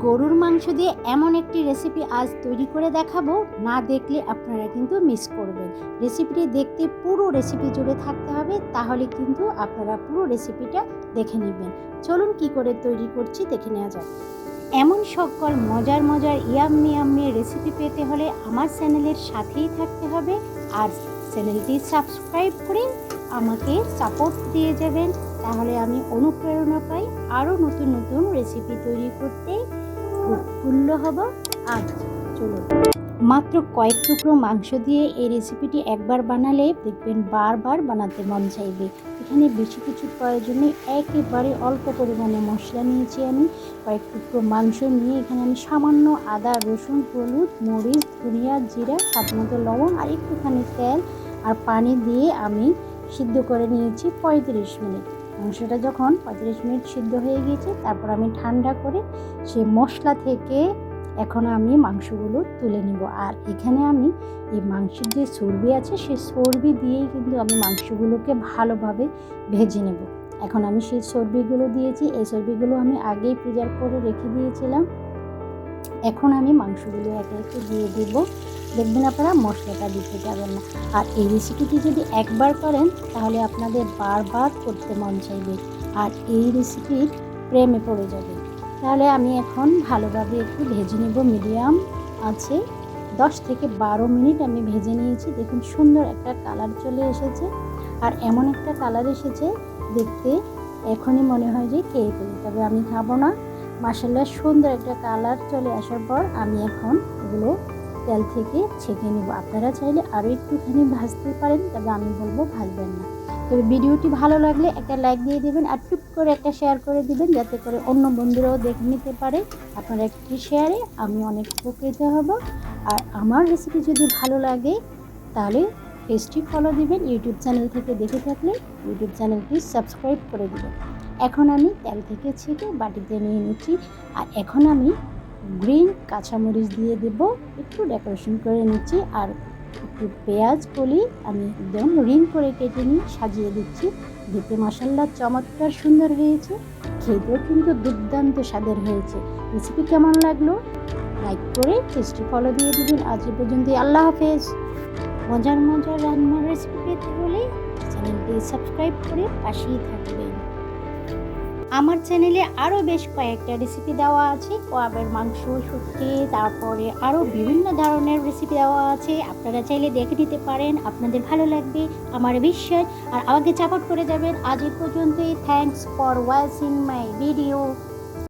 গরুর মাংস দিয়ে এমন একটি রেসিপি আজ তৈরি করে দেখাবো, না দেখলে আপনারা কিন্তু মিস করবেন। রেসিপিটি দেখতে পুরো রেসিপি জুড়ে থাকতে হবে, তাহলে কিন্তু আপনারা পুরো রেসিপিটা দেখে নেবেন। চলুন কি করে তৈরি করছি দেখে নেওয়া যাক। এমন সকল মজার ইয়াম্মি রেসিপি পেতে হলে আমার চ্যানেলের সাথেই থাকতে হবে, আর চ্যানেলটি সাবস্ক্রাইব করে আমাকে সাপোর্ট দিয়ে যাবেন। তাহলে আমি অনুপ্রেরণা পাই আরও নতুন নতুন রেসিপি তৈরি করতে উৎফুল্ল হব। আজ চলুন, মাত্র কয়েক টুকরো মাংস দিয়ে এই রেসিপিটি একবার বানালে দেখবেন বারবার বানাতে মন চাইবে। এখানে বেশি কিছু প্রয়োজন নেই, একেবারে অল্প পরিমাণে মশলা নিয়েছি আমি। কয়েক টুকরো মাংস নিয়ে এখানে আমি সামান্য আদা, রসুন, হলুদ, মরিচ, ধনিয়া, জিরা, স্বাদমতো লবণ আর একটুখানি তেল আর পানি দিয়ে আমি সিদ্ধ করে নিয়েছি 35 মিনিট। মাংসটা যখন 35 মিনিট সিদ্ধ হয়ে গিয়েছে, তারপর আমি ঠান্ডা করে সে মশলা থেকে এখন আমি মাংসগুলো তুলে নিব। আর এখানে আমি এই মাংসের যে চর্বি আছে সেই চর্বি দিয়েই কিন্তু আমি মাংসগুলোকে ভালোভাবে ভেজে নেব। এখন আমি সেই চর্বিগুলো দিয়েছি, এই চর্বিগুলো আমি আগেই প্রিজার্ভ করে রেখে দিয়েছিলাম। এখন আমি মাংসগুলো একে একে দিয়ে দেব। দেখবেন আপনারা মশলাটা দিতে যাবেন না। আর এই রেসিপিটি যদি একবার করেন তাহলে আপনাদের বারবার করতে মন চাইবে, আর এই রেসিপির প্রেমে পড়ে যাবে। তাহলে আমি এখন ভালোভাবে একটু ভেজে নেব। মিডিয়াম আছে 10 থেকে 12 মিনিট আমি ভেজে নিয়েছি। দেখুন সুন্দর একটা কালার চলে এসেছে, আর এমন একটা কালার এসেছে দেখতে এখনই মনে হয় যে খেয়ে ফেলি, তবে আমি খাবো না। মাশাআল্লাহ সুন্দর একটা কালার চলে আসার পর আমি এখন এগুলো তেল থেকে ছেঁকে নেব। আপনারা চাইলে আরও একটুখানি ভাজতে পারেন, তবে আমি বলবো ভাজবেন না। তবে ভিডিওটি ভালো লাগলে একটা লাইক দিয়ে দেবেন, আর টুক করে একটা শেয়ার করে দিবেন, যাতে করে অন্য বন্ধুরাও দেখে নিতে পারে। আপনার একটি শেয়ারে আমি অনেক উপকৃত হব। আর আমার রেসিপি যদি ভালো লাগে তাহলে পেজটি ফলো দিবেন। ইউটিউব চ্যানেল থেকে দেখে থাকলে ইউটিউব চ্যানেলটি সাবস্ক্রাইব করে দিবেন। এখন আমি তেল থেকে ছেঁকে বাটিতে নিয়ে নিচ্ছি। আর এখন আমি গ্রিন কাঁচামরিচ দিয়ে দেব, একটু ডেকোরেশন করে নিচ্ছি। আর একটু পেঁয়াজ কলি আমি একদম রিং করে কেটে নিয়ে সাজিয়ে দিচ্ছি। দেখতে মাশাআল্লাহ চমৎকার সুন্দর হয়েছে, খেতেও কিন্তু দুর্দান্ত স্বাদের হয়েছে। রেসিপি কেমন লাগলো লাইক করে পেজটি ফলো দিয়ে দিবেন। আজ এ পর্যন্তই, আল্লাহ হাফেজ। মজার রান্নার রেসিপি পেতে হলে চ্যানেলটি সাবস্ক্রাইব করে পাশেই থাকবেন। আমার চ্যানেলে আরও বেশ কয়েকটা রেসিপি দেওয়া আছে, কোয়াবের মাংস, শুটকি, তারপরে আরও বিভিন্ন ধরনের রেসিপি দেওয়া আছে। আপনারা চাইলে দেখে নিতে পারেন, আপনাদের ভালো লাগবে আমার বিশ্বাস। আর আমাকে সাপোর্ট করে যাবেন। আজ এ পর্যন্তই। Thanks for watching my video.